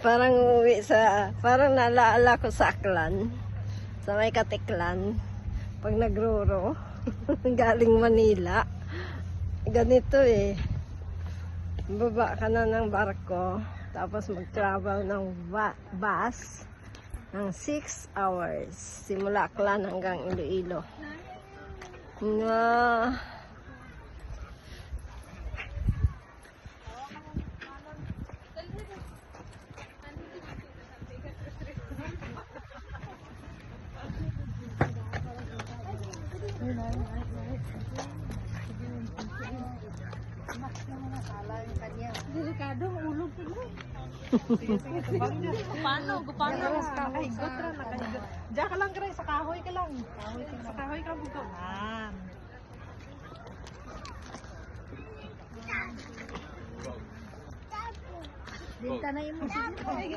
Parang nalaala ko sa Aklan, sa may Katiklan, pag nagruro, galing Manila. Ganito eh, baba ka na ng barko, tapos mag-travel ng bus ng 6 hours, simula Aklan hanggang Iloilo. Delikado, ulog ko. Paano? Nakahigot ra, nakahigot. Diyan ka lang, Gray, sa kahoy ka lang. Sa kahoy ka buto. Dinta na yung musik. Ay,